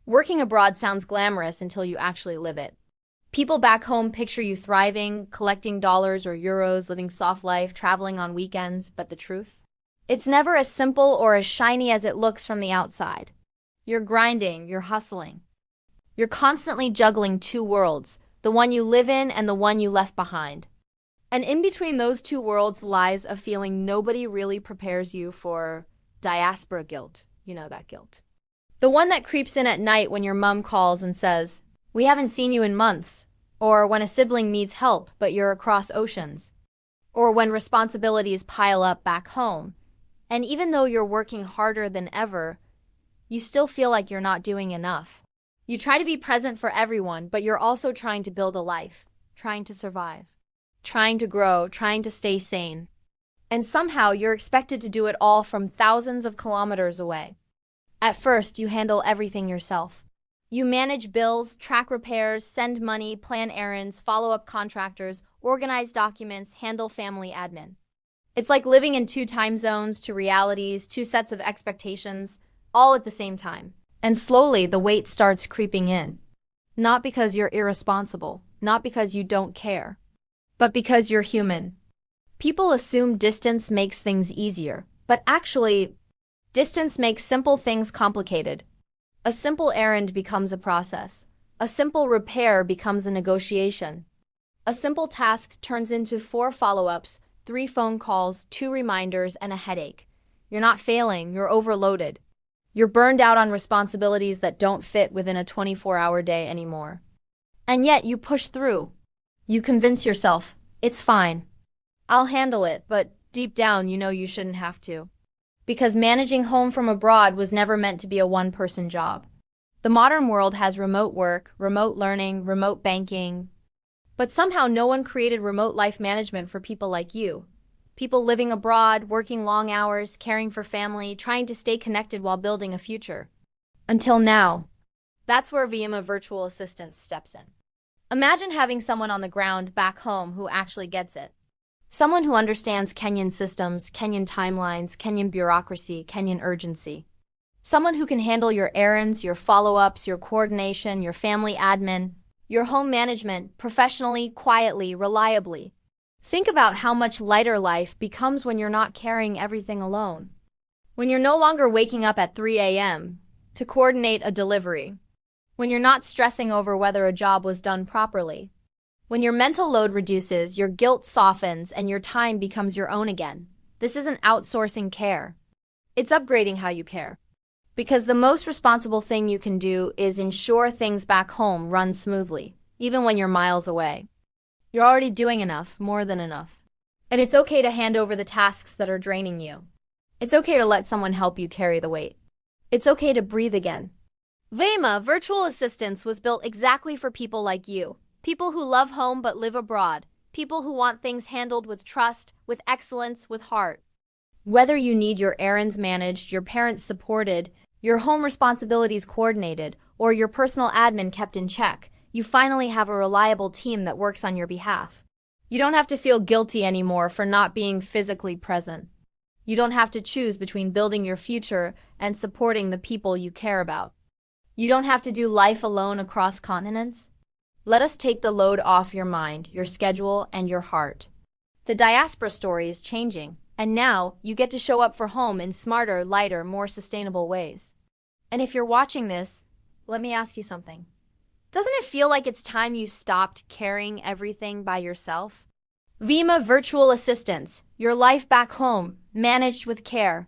Working abroad sounds glamorous until you actually live it. People back home picture you thriving, collecting dollars or euros, living soft life, traveling on weekends, but the truth? It's never as simple or as shiny as it looks from the outside. You're grinding, you're hustling. You're constantly juggling two worlds, the one you live in and the one you left behind. And in between those two worlds lies a feeling nobody really prepares you for: diaspora guilt. You know that guilt. The one that creeps in at night when your mom calls and says, "We haven't seen you in months," or when a sibling needs help but you're across oceans, or when responsibilities pile up back home. And even though you're working harder than ever, you still feel like you're not doing enough. You try to be present for everyone, but you're also trying to build a life, trying to survive, trying to grow, trying to stay sane. And somehow you're expected to do it all from thousands of kilometers away. At first, you handle everything yourself. You manage bills, track repairs, send money, plan errands, follow up contractors, organize documents, handle family admin. It's like living in two time zones, two realities, two sets of expectations, all at the same time. And slowly, the weight starts creeping in. Not because you're irresponsible, not because you don't care, but because you're human. People assume distance makes things easier, but actually, distance makes simple things complicated. A simple errand becomes a process. A simple repair becomes a negotiation. A simple task turns into 4 follow-ups, 3 phone calls, 2 reminders, and a headache. You're not failing, you're overloaded. You're burned out on responsibilities that don't fit within a 24-hour day anymore. And yet you push through. You convince yourself, it's fine. I'll handle it, but deep down you know you shouldn't have to. Because managing home from abroad was never meant to be a one-person job. The modern world has remote work, remote learning, remote banking. But somehow no one created remote life management for people like you. People living abroad, working long hours, caring for family, trying to stay connected while building a future. Until now. That's where Vyemma virtual assistance steps in. Imagine having someone on the ground back home who actually gets it. Someone who understands Kenyan systems, Kenyan timelines, Kenyan bureaucracy, Kenyan urgency. Someone who can handle your errands, your follow-ups, your coordination, your family admin, your home management professionally, quietly, reliably. Think about how much lighter life becomes when you're not carrying everything alone. When you're no longer waking up at 3 a.m. to coordinate a delivery. When you're not stressing over whether a job was done properly. When your mental load reduces, your guilt softens, and your time becomes your own again. This isn't outsourcing care. It's upgrading how you care. Because the most responsible thing you can do is ensure things back home run smoothly, even when you're miles away. You're already doing enough, more than enough. And it's okay to hand over the tasks that are draining you. It's okay to let someone help you carry the weight. It's okay to breathe again. Vyemma Virtual Assistance was built exactly for people like you. People who love home but live abroad. People who want things handled with trust, with excellence, with heart. Whether you need your errands managed, your parents supported, your home responsibilities coordinated, or your personal admin kept in check, you finally have a reliable team that works on your behalf. You don't have to feel guilty anymore for not being physically present. You don't have to choose between building your future and supporting the people you care about. You don't have to do life alone across continents. Let us take the load off your mind, your schedule, and your heart. The diaspora story is changing, and now you get to show up for home in smarter, lighter, more sustainable ways. And if you're watching this, let me ask you something. Doesn't it feel like it's time you stopped carrying everything by yourself? Vyemma Virtual Assistance, your life back home, managed with care.